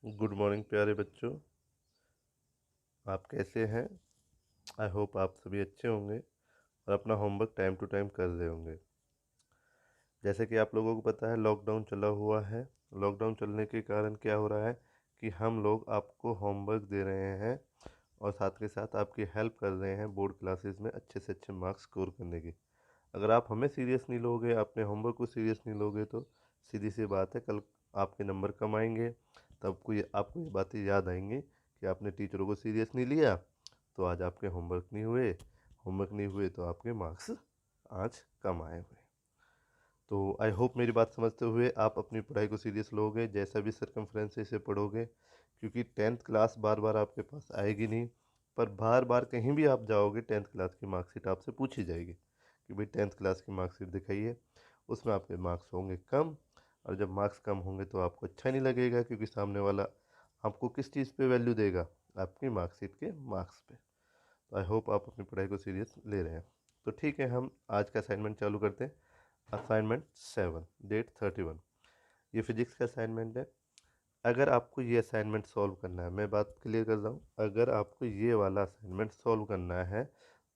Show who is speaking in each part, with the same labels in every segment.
Speaker 1: Good morning प्यारे बच्चों। आप कैसे हैं? आई होप आप सभी अच्छे होंगे और अपना होमवर्क टाइम टू टाइम कर रहे होंगे। जैसे कि आप लोगों को पता है, लॉकडाउन चला हुआ है। लॉकडाउन चलने के कारण क्या हो रहा है कि हम लोग आपको होमवर्क दे रहे हैं और साथ के साथ आपकी हेल्प कर रहे हैं बोर्ड क्लासेस में अच्छे से अच्छे मार्क्स स्कोर करने की। अगर आप हमें सीरियस नहीं लोगे, अपने होमवर्क को सीरियस नहीं लोगे, तो सीधी सी बात है, कल आपके नंबर कम आएंगे। तब आपको ये बातें याद आएंगी कि आपने टीचरों को सीरियस नहीं लिया, तो आज आपके होमवर्क नहीं हुए तो आपके मार्क्स आज कम आए हुए। तो आई होप मेरी बात समझते हुए आप अपनी पढ़ाई को सीरियस लोगे, जैसा भी सरकमफ्रेंस इसे पढ़ोगे, क्योंकि टेंथ क्लास बार बार आपके पास आएगी नहीं। पर बार बार कहीं भी आप जाओगे, टेंथ क्लास की मार्कशीट आपसे पूछी जाएगी कि भाई टेंथ क्लास की मार्कशीट दिखाइए। उसमें आपके मार्क्स होंगे कम, और जब मार्क्स कम होंगे तो आपको अच्छा नहीं लगेगा, क्योंकि सामने वाला आपको किस चीज़ पे वैल्यू देगा? आपकी मार्कशीट के मार्क्स पे। तो आई होप आप अपनी पढ़ाई को सीरियस ले रहे हैं। तो ठीक है, हम आज का असाइनमेंट चालू करते हैं। Assignment 7, date 31। ये फिजिक्स का असाइनमेंट है। अगर आपको ये असाइनमेंट सॉल्व करना है, मैं बात क्लियर कर रहा हूँ, अगर आपको ये वाला असाइनमेंट सॉल्व करना है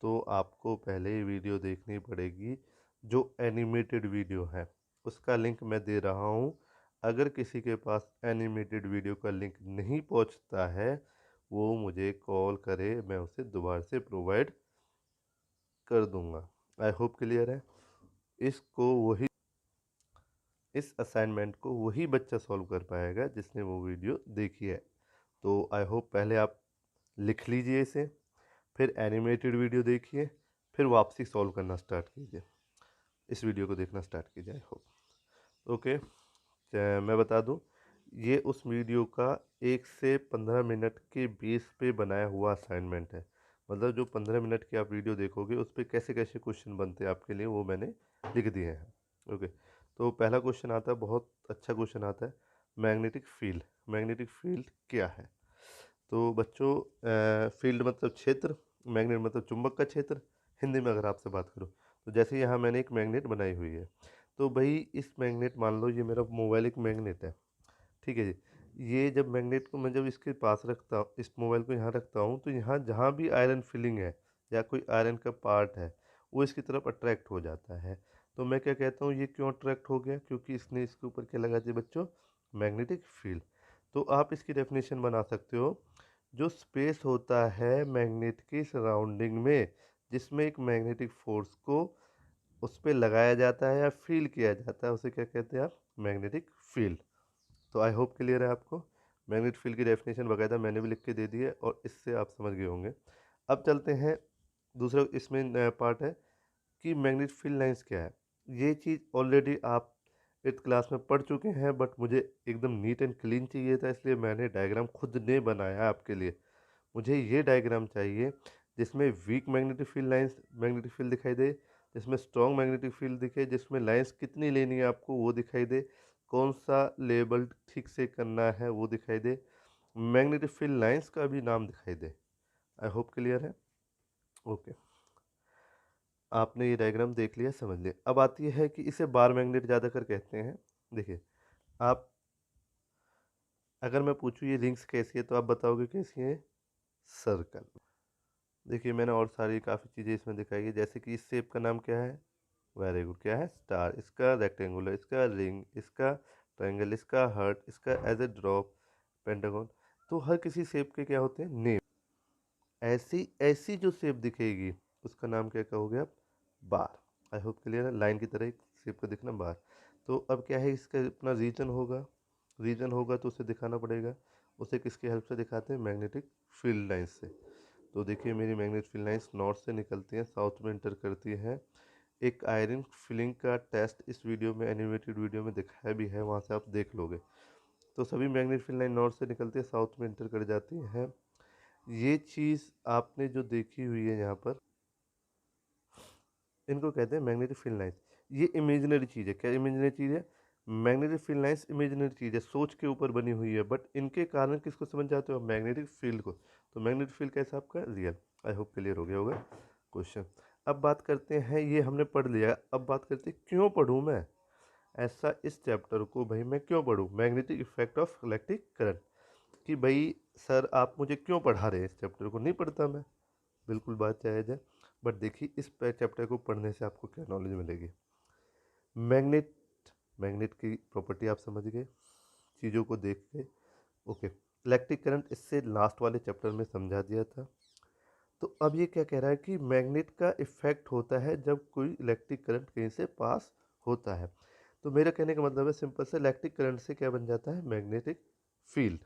Speaker 1: तो आपको पहले ये वीडियो देखनी पड़ेगी। जो एनिमेटेड वीडियो है उसका लिंक मैं दे रहा हूँ। अगर किसी के पास एनिमेटेड वीडियो का लिंक नहीं पहुँचता है, वो मुझे कॉल करे, मैं उसे दोबारा से प्रोवाइड कर दूँगा। आई होप क्लियर है। इसको वही इस असाइनमेंट को वही बच्चा सॉल्व कर पाएगा जिसने वो वीडियो देखी है। तो आई होप पहले आप लिख लीजिए इसे, फिर एनिमेटेड वीडियो देखिए, फिर वापसी सॉल्व करना स्टार्ट कीजिए। इस वीडियो को देखना स्टार्ट कीजिए। I hope okay. मैं बता दूं, ये उस वीडियो का 1 से 15 मिनट के बेस पे बनाया हुआ असाइनमेंट है। मतलब जो 15 मिनट की आप वीडियो देखोगे उस पर कैसे कैसे क्वेश्चन बनते हैं आपके लिए, वो मैंने लिख दिए हैं। ओके। तो पहला क्वेश्चन आता है, बहुत अच्छा क्वेश्चन आता है। मैग्नेटिक फील्ड क्या है? तो बच्चों, फील्ड मतलब क्षेत्र, मैग्नेट मतलब चुंबक का क्षेत्र। हिंदी में अगर आपसे बात करूँ तो जैसे यहाँ मैंने एक मैग्नेट बनाई हुई है, तो भाई इस मैग्नेट, मान लो ये मेरा मोबाइल एक मैग्नेट है, ठीक है जी। ये जब मैग्नेट को मैं जब इसके पास रखता हूँ, इस मोबाइल को यहाँ रखता हूँ, तो यहाँ जहाँ भी आयरन फिलिंग है या कोई आयरन का पार्ट है, वो इसकी तरफ अट्रैक्ट हो जाता है। तो मैं क्या कहता हूँ, ये क्यों अट्रैक्ट हो गया? क्योंकि इसने इसके ऊपर क्या लगा दिया बच्चों? Magnetic field. तो आप इसकी डेफिनेशन बना सकते हो, जो स्पेस होता है मैग्नेट के सराउंडिंग में, जिसमें एक मैग्नेटिक फोर्स को उस पर लगाया जाता है या फील किया जाता है, उसे क्या कहते हैं आप? Magnetic field. तो आई होप क्लियर है आपको। मैग्नेटिक फील्ड की डेफिनेशन बाकायदा मैंने भी लिख के दे दी है और इससे आप समझ गए होंगे। अब चलते हैं दूसरा, इसमें पार्ट है कि मैग्नेटिक फील्ड लाइंस क्या है। ये चीज़ ऑलरेडी आप 8th क्लास में पढ़ चुके हैं, बट मुझे एकदम नीट एंड क्लीन चाहिए था, इसलिए मैंने डायग्राम खुद ने बनाया आपके लिए। मुझे ये डायग्राम चाहिए जिसमें वीक मैग्नेटिक फील्ड दिखाई दे, जिसमें स्ट्रॉन्ग मैग्नेटिक फील्ड दिखे, जिसमें लाइंस कितनी लेनी है आपको वो दिखाई दे, कौन सा लेबल ठीक से करना है वो दिखाई दे, मैग्नेटिक फील्ड लाइंस का भी नाम दिखाई दे। आई होप क्लियर है। ओके, आपने ये डायग्राम देख लिया, समझ लिया। अब आती है कि इसे बार मैग्नेट ज़्यादातर कहते हैं। देखिए, आप, अगर मैं पूछूँ ये रिंग्स कैसी है तो आप बताओगे कैसी है? सर्कल। देखिए, मैंने और सारी काफ़ी चीज़ें इसमें दिखाई है, जैसे कि इस शेप का नाम क्या है? वेरी गुड, क्या है? स्टार। इसका रेक्टेंगुलर, इसका रिंग, इसका ट्रायंगल, इसका हार्ट, इसका एज ए ड्रॉप, पेंटागन। तो हर किसी शेप के क्या होते हैं? नेम। ऐसी ऐसी जो शेप दिखेगी उसका नाम क्या कहोगे आप? बार। आई होप क्लियर है। लाइन की तरह एक शेप का दिखना, बार। तो अब क्या है, इसका अपना रीजन होगा तो उसे दिखाना पड़ेगा। उसे किसकी हेल्प से दिखाते हैं? मैग्नेटिक फील्ड लाइन से। तो देखिए, मेरी मैग्नेटिक फील्ड लाइंस नॉर्थ से निकलती हैं, साउथ में इंटर करती है। एक आयरन फिलिंग का टेस्ट इस वीडियो में, एनिमेटेड वीडियो में दिखाया भी है, वहाँ से आप देख लोगे। तो सभी मैग्नेटिक फील्ड लाइन नॉर्थ से निकलती है, साउथ में इंटर कर जाती है। ये चीज़ आपने जो देखी हुई है यहाँ पर, इनको कहते हैं मैग्नेटिक फील्ड लाइंस। ये इमेजिनरी चीज़ है। क्या इमेजिनरी चीज़ है? मैग्नेटिक फील्ड लाइंस इमेजिनरी चीज़ है, सोच के ऊपर बनी हुई है, बट इनके कारण किसको समझ जाते हो? मैग्नेटिक फील्ड को। तो मैग्नेटिक फील्ड कैसा आपका? रियल। आई होप क्लियर हो गया होगा क्वेश्चन। अब बात करते हैं, ये हमने पढ़ लिया, अब बात करते हैं क्यों पढ़ूँ मैं ऐसा इस चैप्टर को? भाई मैं क्यों पढ़ूँ? Magnetic effect of electric current. कि भाई सर आप मुझे क्यों पढ़ा रहे हैं, इस चैप्टर को नहीं पढ़ता मैं, बिल्कुल बात जायज़ है। बट देखिए इस चैप्टर को पढ़ने से आपको क्या नॉलेज मिलेगी। मैग्नेट, मैग्नेट की प्रॉपर्टी आप समझ गए चीज़ों को देख के। ओके, इलेक्ट्रिक करंट इससे लास्ट वाले चैप्टर में समझा दिया था। तो अब ये क्या कह रहा है कि मैग्नेट का इफेक्ट होता है जब कोई इलेक्ट्रिक करंट कहीं से पास होता है। तो मेरा कहने का मतलब है सिंपल से, इलेक्ट्रिक करंट से क्या बन जाता है, मैग्नेटिक फील्ड।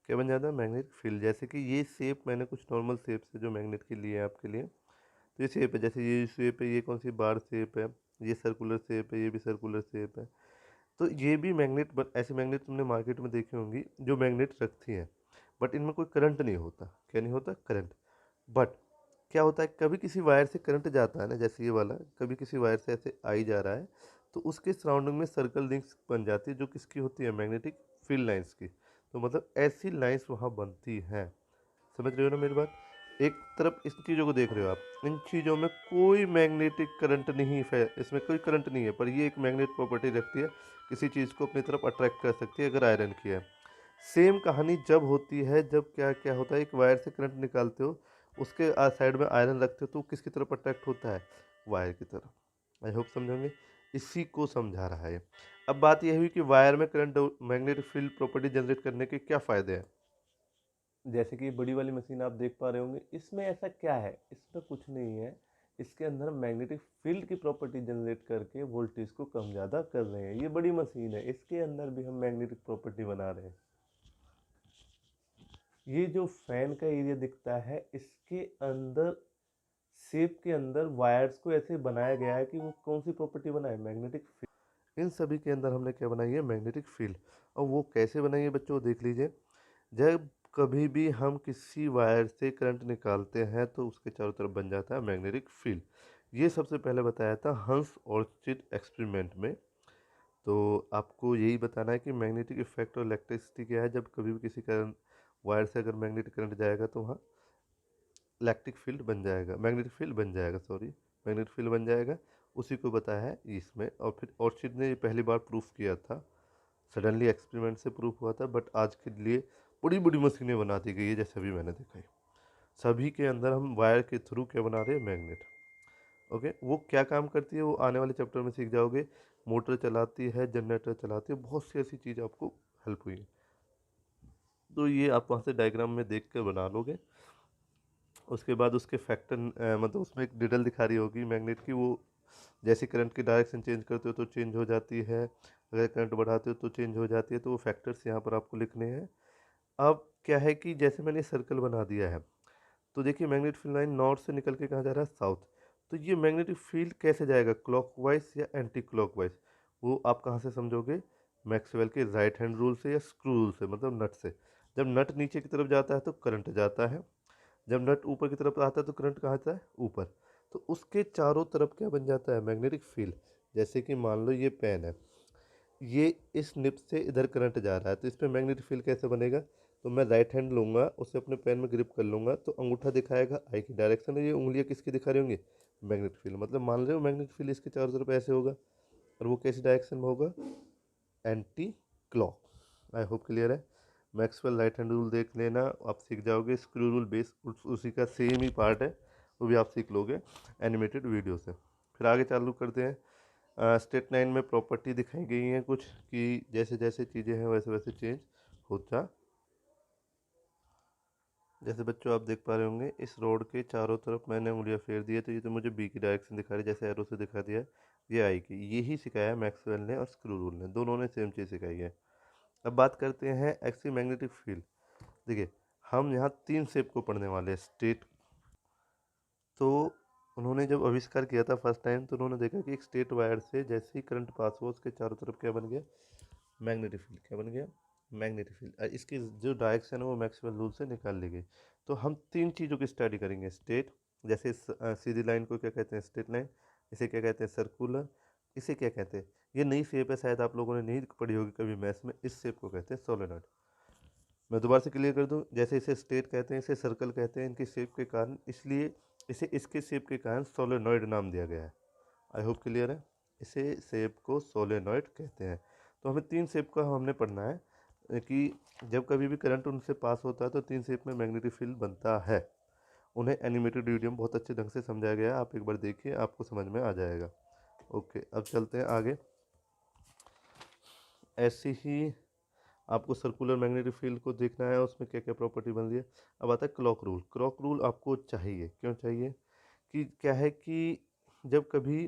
Speaker 1: क्या बन जाता है, मैग्नेटिक फील्ड। जैसे कि ये शेप मैंने कुछ नॉर्मल शेप से जो मैग्नेट की लिए है आपके लिए, तो ये शेप है, जैसे ये शेप है, ये कौन सी बार शेप है, ये सर्कुलर शेप है, ये भी सर्कुलर शेप है। तो ये भी मैग्नेट, ऐसे मैग्नेट तुमने मार्केट में देखी होंगी जो मैग्नेट रखती हैं, बट इनमें कोई करंट नहीं होता। क्या नहीं होता, करंट। बट क्या होता है, कभी किसी वायर से करंट जाता है ना, जैसे ये वाला कभी किसी वायर से ऐसे आई जा रहा है, तो उसके सराउंडिंग में सर्कल रिंग्स बन जाती है जो किसकी होती है, मैग्नेटिक फील्ड लाइंस की। तो मतलब ऐसी लाइंस वहाँ बनती हैं। समझ रहे हो ना मेरी बात। एक तरफ इस चीज़ों को देख रहे हो आप, इन चीज़ों में कोई मैग्नेटिक करंट नहीं है, इसमें कोई करंट नहीं है, पर ये एक मैग्नेट प्रॉपर्टी रखती है, किसी चीज़ को अपनी तरफ अट्रैक्ट कर सकती है अगर आयरन की है। सेम कहानी जब होती है, जब क्या क्या होता है, एक वायर से करंट निकालते हो, उसके साइड में आयरन रखते हो, तो किसकी तरफ अट्रैक्ट होता है, वायर की तरफ। आई होप समझोगे, इसी को समझा रहा है। अब बात यह हुई कि वायर में current, magnetic field property generate करने के क्या फ़ायदे हैं। जैसे कि बड़ी वाली मशीन आप देख पा रहे होंगे, इसमें ऐसा क्या है, इसमें कुछ नहीं है। इसके अंदर मैग्नेटिक फील्ड की प्रॉपर्टी जनरेट करके वोल्टेज को कम ज़्यादा कर रहे हैं। ये बड़ी मशीन है, इसके अंदर भी हम मैग्नेटिक प्रॉपर्टी बना रहे हैं। ये जो फैन का एरिया दिखता है, इसके अंदर शेप के अंदर वायर्स को ऐसे बनाया गया है कि वो कौन सी प्रॉपर्टी बनाए, मैग्नेटिक फील्ड। इन सभी के अंदर हमने क्या बनाई है, मैग्नेटिक फील्ड। और वो कैसे बनाई है बच्चों, देख लीजिए। जब कभी भी हम किसी वायर से करंट निकालते हैं तो उसके चारों तरफ बन जाता है मैग्नेटिक फील्ड। ये सबसे पहले बताया था हंस ऑर्चिड एक्सपेरिमेंट में। तो आपको यही बताना है कि मैग्नेटिक इफेक्ट और इलेक्ट्रिसिटी क्या है। जब कभी भी किसी करंट वायर से अगर मैग्नेटिक करंट जाएगा तो वहाँ इलेक्ट्रिक फील्ड बन जाएगा, मैग्नेटिक फील्ड बन जाएगा, सॉरी, मैग्नेटिक फील्ड बन जाएगा। उसी को बताया है इसमें। और फिर ऑर्चिड ने ये पहली बार प्रूफ किया था, सडनली एक्सपेरिमेंट से प्रूफ हुआ था। बट आज के लिए बड़ी बड़ी मशीनें बना दी गई है, जैसे अभी मैंने देखा है। सभी के अंदर हम वायर के थ्रू क्या बना रहे हैं, मैग्नेट। ओके, वो क्या काम करती है वो आने वाले चैप्टर में सीख जाओगे। मोटर चलाती है, जनरेटर चलाती है, बहुत सी ऐसी चीज़ आपको हेल्प हुई है। तो ये आप वहाँ से डायग्राम में देख कर बना लोगे। उसके बाद उसके फैक्टर, मतलब उसमें एक डिडल दिखा रही होगी मैग्नेट की, वो जैसे करंट की डायरेक्शन चेंज करते हो तो चेंज हो जाती है, अगर करंट बढ़ाते हो तो चेंज हो जाती है। तो वो फैक्टर्स यहाँ पर आपको लिखने हैं। अब क्या है कि जैसे मैंने सर्कल बना दिया है, तो देखिए मैग्नेटिक फील्ड लाइन नॉर्थ से निकल के कहाँ जा रहा है, साउथ। तो ये मैग्नेटिक फील्ड कैसे जाएगा, क्लॉकवाइज या एंटी क्लॉकवाइज, वो आप कहाँ से समझोगे, मैक्सवेल के राइट हैंड रूल से या स्क्रू रूल से, मतलब नट से। जब नट नीचे की तरफ जाता है तो करंट जाता है, जब नट ऊपर की तरफ आता है तो करंट कहाँ आता है, ऊपर। तो उसके चारों तरफ क्या बन जाता है, मैग्नेटिक फील्ड। जैसे कि मान लो ये पेन है, ये इस निप से इधर करंट जा रहा है, तो इस पर मैग्नेटिक फील्ड कैसे बनेगा। तो मैं राइट हैंड लूँगा, उसे अपने पेन में ग्रिप कर लूँगा, तो अंगूठा दिखाएगा आई की डायरेक्शन है, ये उंगलियाँ किसकी दिखा रही होंगी, मैग्नेटिक फील्ड। मतलब मान रहे हो मैग्नेटिक फील्ड इसके चारों तरफ ऐसे होगा, और वो कैसी डायरेक्शन में होगा, एंटी क्लॉक। आई होप क्लियर है। मैक्सवेल राइट हैंड रूल देख लेना, आप सीख जाओगे। स्क्रू रूल बेस उसी का सेम ही पार्ट है, वो भी आप सीख लोगे एनिमेटेड वीडियो से। फिर आगे चालू करते हैं। स्टेट 9 में प्रॉपर्टी दिखाई गई हैं कुछ, कि जैसे जैसे चीज़ें हैं वैसे वैसे चेंज होता। जैसे बच्चों आप देख पा रहे होंगे, इस रोड के चारों तरफ मैंने उंगलियां फेर दी है, तो ये तो मुझे बी की डायरेक्शन दिखा रही है, जैसे एरो से दिखा दिया है। ये आई की, यही सिखाया है मैक्सवेल ने और स्क्रू रूल ने, दोनों ने सेम चीज़ सिखाई है। अब बात करते हैं एक्सिस मैग्नेटिक फील्ड। देखिए हम यहाँ तीन शेप को पढ़ने वाले हैं, स्टेट। तो उन्होंने जब आविष्कार किया था फर्स्ट टाइम, तो उन्होंने देखा कि एक स्टेट वायर से जैसे ही करंट पास हुआ, उसके चारों तरफ क्या बन गया, मैग्नेटिक फील्ड। क्या बन गया, मैग्नेटिक फील्ड। इसकी जो डायरेक्शन है वो मैक्सवेल रूल से निकाल ली गई। तो हम तीन चीज़ों की स्टडी करेंगे, स्टेट, जैसे सीधी लाइन को क्या कहते हैं, स्ट्रेट लाइन। इसे क्या कहते हैं, सर्कुलर। इसे क्या कहते हैं, ये नई शेप है, शायद आप लोगों ने नहीं पढ़ी होगी कभी मैथ्स में, इस शेप को कहते हैं सोलेनॉइड। मैं दोबारा से क्लियर कर दूं, जैसे इसे स्टेट कहते हैं, इसे सर्कल कहते हैं, इनकी शेप के कारण, इसलिए इसे इसके शेप के कारण सोलेनॉइड नाम दिया गया है। आई होप क्लियर है। इसे शेप को सोलेनॉइड कहते हैं। तो हमें तीन शेप का हमने पढ़ना है। कि जब कभी भी करंट उनसे पास होता है तो 3 शेप में मैग्नेटिक फील्ड बनता है। उन्हें एनिमेटेड वीडियो में बहुत अच्छे ढंग से समझाया गया है, आप एक बार देखिए आपको समझ में आ जाएगा। ओके, अब चलते हैं आगे। ऐसी ही आपको सर्कुलर मैग्नेटिक फील्ड को देखना है, उसमें क्या क्या प्रॉपर्टी बन रही है। अब आता है क्लॉक रूल। क्लॉक रूल आपको चाहिए, क्यों चाहिए कि क्या है कि जब कभी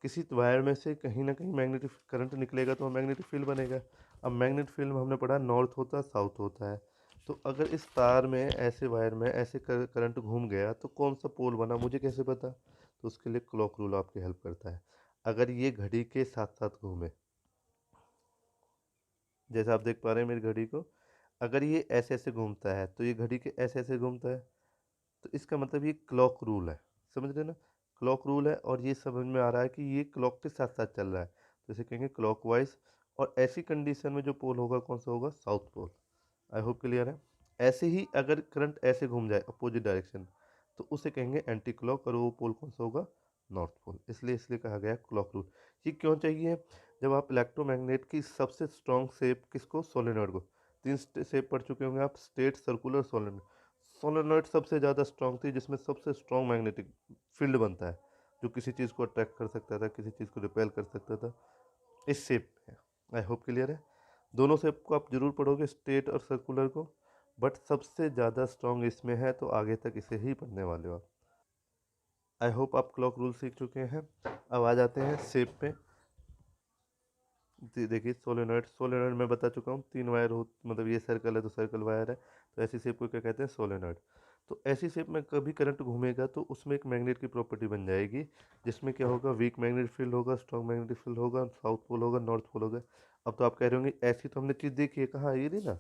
Speaker 1: किसी वायर में से कहीं ना कहीं मैग्नेटिक करंट निकलेगा तो मैग्नेटिक फील्ड बनेगा। अब मैग्नेटिक फील्ड में हमने पढ़ा नॉर्थ होता है साउथ होता है, तो अगर इस तार में ऐसे वायर में ऐसे करंट घूम गया तो कौन सा पोल बना मुझे कैसे पता, तो उसके लिए क्लॉक रूल आपकी हेल्प करता है। अगर ये घड़ी के साथ साथ घूमे, जैसे आप देख पा रहे हैं मेरी घड़ी को, अगर ये ऐसे ऐसे घूमता है तो ये घड़ी के ऐसे ऐसे घूमता है, तो इसका मतलब ये क्लॉक रूल है। समझ रहे ना, क्लॉक रूल है और ये समझ में आ रहा है कि ये क्लॉक के साथ साथ चल रहा है, तो इसे कहेंगे क्लॉकवाइज। और ऐसी कंडीशन में जो पोल होगा कौन सा होगा, south pole. I hope clear है। ऐसे ही अगर करंट ऐसे घूम जाए अपोजिट डायरेक्शन, तो उसे कहेंगे एंटी क्लॉक, और वो पोल कौन सा होगा, नॉर्थ पोल। इसलिए कहा गया क्लॉक रूल। ये क्यों चाहिए, जब आप इलेक्ट्रोमैग्नेट की सबसे स्ट्रॉन्ग शेप किसको, सोलेनॉइड को, 3 शेप पढ़ चुके होंगे आप, स्टेट, सर्कुलर, सोलेनॉइड। सोलेनॉइड सबसे ज़्यादा स्ट्रॉन्ग थी, जिसमें सबसे स्ट्रॉन्ग मैग्नेटिक फील्ड बनता है, जो किसी चीज़ को अट्रैक्ट कर सकता था, किसी चीज़ को रिपेल कर सकता था, इस शेप में। आई होप क्लियर है। दोनों शेप को आप जरूर पढ़ोगे, स्टेट और सर्कुलर को, बट सबसे ज़्यादा स्ट्रॉन्ग इसमें है, तो आगे तक इसे ही पढ़ने वाले हो आप। आई होप आप क्लॉक रूल सीख चुके हैं। अब आ जाते हैं शेप पे। देखिए सोलेनॉइड, सोलेनॉइड मैं बता चुका हूँ, 3 वायर हो, मतलब ये सर्कल है तो सर्कल वायर है, तो ऐसी शेप को क्या कहते हैं, सोलेनॉइड। तो ऐसी शेप में कभी करंट घूमेगा तो उसमें एक मैग्नेट की प्रॉपर्टी बन जाएगी, जिसमें क्या होगा, वीक मैग्नेटिक फील्ड होगा, स्ट्रॉन्ग मैग्नेटिक फील्ड होगा, साउथ पोल होगा, नॉर्थ पोल होगा। अब तो आप कह रहे होंगे ऐसी तो हमने चीज़ देखी है, कहाँ ये नहीं ना,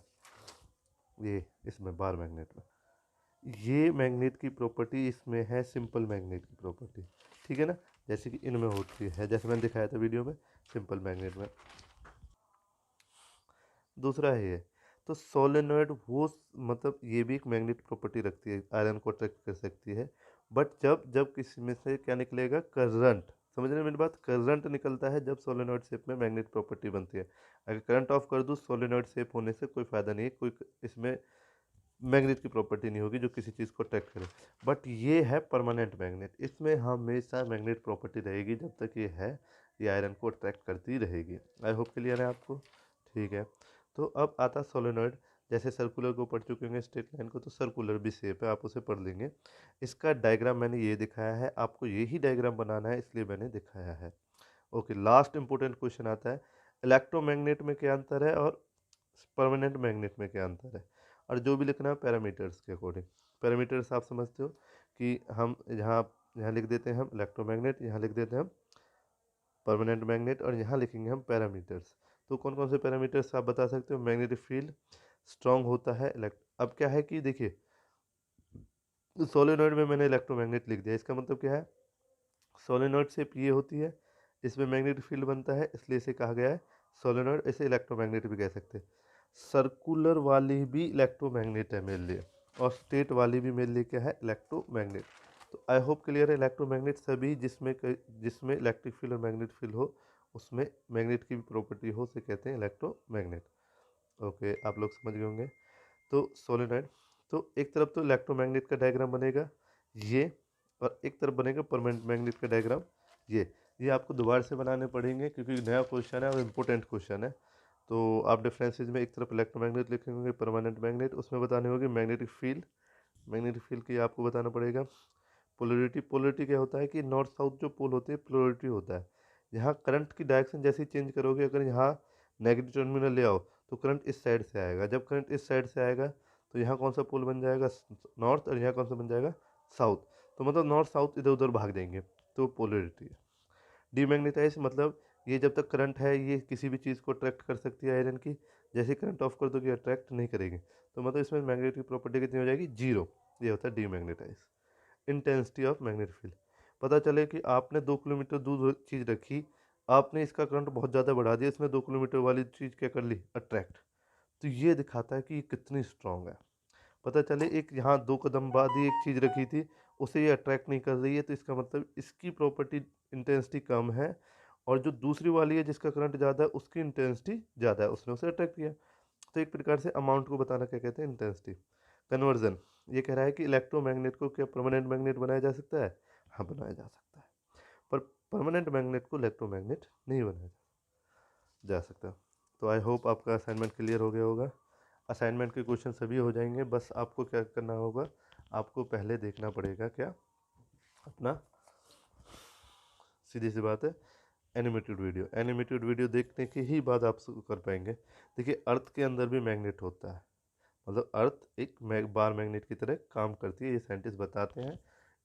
Speaker 1: ये इसमें बार मैग्नेट में, ये मैग्नेट की प्रॉपर्टी इसमें है, सिंपल मैग्नेट की प्रॉपर्टी, ठीक है ना, जैसे कि इनमें होती है, जैसे मैंने दिखाया था वीडियो में, सिंपल मैग्नेट में। दूसरा है ये, तो सोलेनॉइड वो मतलब ये भी एक मैग्नेट प्रॉपर्टी रखती है, आयरन को अट्रैक्ट कर सकती है, बट जब जब किसी में से क्या निकलेगा, करंट, समझ रहे हैं मेरी बात, करंट निकलता है जब सोलेनॉइड शेप में मैग्नेट प्रॉपर्टी बनती है। अगर करंट ऑफ कर दूँ सोलेनॉइड शेप होने से कोई फ़ायदा नहीं है, कोई इसमें मैग्नेट की प्रॉपर्टी नहीं होगी जो किसी चीज़ को अट्रैक्ट करे। बट ये है परमानेंट मैग्नेट, इसमें हमेशा मैग्नेट प्रॉपर्टी रहेगी, जब तक ये है ये आयरन को अट्रैक्ट करती रहेगी। आई होप क्लियर है आपको, ठीक है। तो अब आता सोलेनॉइड, जैसे सर्कुलर को पढ़ चुके होंगे, स्ट्रेट लाइन को, तो सर्कुलर भी शेप है, आप उसे पढ़ लेंगे। इसका डायग्राम मैंने ये दिखाया है, आपको यही डायग्राम बनाना है, इसलिए मैंने दिखाया है। ओके, लास्ट इंपॉर्टेंट क्वेश्चन आता है, इलेक्ट्रोमैग्नेट में क्या अंतर है और परमानेंट मैग्नेट में क्या अंतर है, और जो भी लिखना है पैरामीटर्स के अकॉर्डिंग। पैरामीटर्स आप समझते हो कि हम यहाँ यहाँ लिख देते हैं हम इलेक्ट्रोमैग्नेट, यहाँ लिख देते हैं हम परमानेंट मैग्नेट, और यहाँ लिखेंगे हम पैरामीटर्स। तो कौन कौन से पैरामीटर्स आप बता सकते हो, मैग्नेटिक फील्ड स्ट्रांग होता है, अब क्या है कि देखिए सोलेनॉइड में मैंने इलेक्ट्रोमैग्नेट लिख दिया, इसका मतलब क्या है, सोलेनॉइड शेप ये होती है, इसमें मैग्नेटिक फील्ड बनता है, इसलिए इसे कहा गया है सोलेनॉइड, इसे इलेक्ट्रोमैग्नेट भी कह सकते हैं। सर्कुलर वाली भी इलेक्ट्रोमैग्नेट है मेरे लिए, और स्टेट वाली भी मेरे लिए क्या है, इलेक्ट्रोमैग्नेट। तो आई होप क्लियर है, इलेक्ट्रोमैग्नेट सभी जिसमें इलेक्ट्रिक फील्ड और मैग्नेटिक फील्ड हो, उसमें मैग्नेट की भी प्रॉपर्टी हो, उसे कहते हैं इलेक्ट्रोमैग्नेट। ओके, आप लोग समझ गए होंगे। तो सोलेनॉइड, तो एक तरफ तो इलेक्ट्रोमैग्नेट का डायग्राम बनेगा ये, और एक तरफ बनेगा परमानेंट मैग्नेट का डायग्राम ये आपको दोबारा से बनाने पड़ेंगे, क्योंकि नया क्वेश्चन है और इम्पोर्टेंट क्वेश्चन है। तो आप डिफरेंसेज में एक तरफ इलेक्ट्रोमैग्नेट लिखेंगे, परमानेंट मैग्नेट, उसमें बताने होगी मैग्नेटिक फील्ड, मैग्नेटिक फील्ड की आपको बताना पड़ेगा। पोलरिटी, पोलरिटी क्या होता है कि नॉर्थ साउथ जो पोल होते हैं पोलरिटी होता है, यहाँ करंट की डायरेक्शन जैसे ही चेंज करोगे, अगर यहाँ नेगेटिव टर्मिनल ले आओ तो करंट इस साइड से आएगा, जब करंट इस साइड से आएगा तो यहाँ कौन सा पोल बन जाएगा, नॉर्थ, और यहाँ कौन सा बन जाएगा, साउथ। तो मतलब नॉर्थ साउथ इधर उधर भाग देंगे, तो पोलरिटी है। डीमैग्नेटाइज मतलब ये जब तक करंट है ये किसी भी चीज़ को अट्रैक्ट कर सकती है आयरन की, जैसे करंट ऑफ कर दो कि अट्रैक्ट नहीं करेगी, तो मतलब इसमें मैग्नेटिक प्रॉपर्टी कितनी हो जाएगी, जीरो। ये होता है demagnetise. Intensity of magnetic field, पता चले कि आपने 2 किलोमीटर दूर चीज़ रखी, आपने इसका करंट बहुत ज़्यादा बढ़ा दिया, इसने 2 किलोमीटर वाली चीज़ क्या कर ली, अट्रैक्ट, तो ये दिखाता है कि ये कितनी स्ट्रांग है। पता चले एक यहाँ 2 कदम बाद ही एक चीज़ रखी थी, उसे ये अट्रैक्ट नहीं कर रही है, तो इसका मतलब इसकी प्रॉपर्टी इंटेंसिटी कम है, और जो दूसरी वाली है जिसका करंट ज़्यादा है उसकी इंटेंसिटी ज़्यादा है, उसने उसे अट्रैक्ट किया। तो एक प्रकार से अमाउंट को बताना क्या कहते हैं, इंटेंसिटी। कन्वर्जन, ये कह रहा है कि इलेक्ट्रोमैग्नेट को क्या परमानेंट मैग्नेट बनाया जा सकता है? हाँ, बनाया जा सकता है, पर परमानेंट मैग्नेट को इलेक्ट्रोमैग्नेट नहीं बनाया जा सकता। तो आई होप आपका असाइनमेंट क्लियर हो गया होगा। असाइनमेंट के क्वेश्चन सभी हो जाएंगे, बस आपको क्या करना होगा, आपको पहले देखना पड़ेगा क्या, अपना सीधी सी बात है, एनिमेटेड वीडियो देखने के ही बाद आप कर पाएंगे। देखिए, अर्थ के अंदर भी मैग्नेट होता है, मतलब अर्थ एक बार मैग्नेट की तरह काम करती है, ये साइंटिस्ट बताते हैं।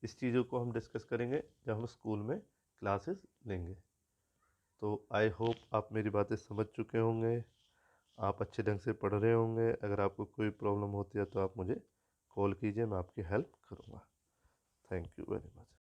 Speaker 1: इस चीज़ों को हम डिस्कस करेंगे जब हम स्कूल में क्लासेस लेंगे। तो आई होप आप मेरी बातें समझ चुके होंगे, आप अच्छे ढंग से पढ़ रहे होंगे। अगर आपको कोई प्रॉब्लम होती है तो आप मुझे कॉल कीजिए, मैं आपकी हेल्प करूँगा। Thank you very much.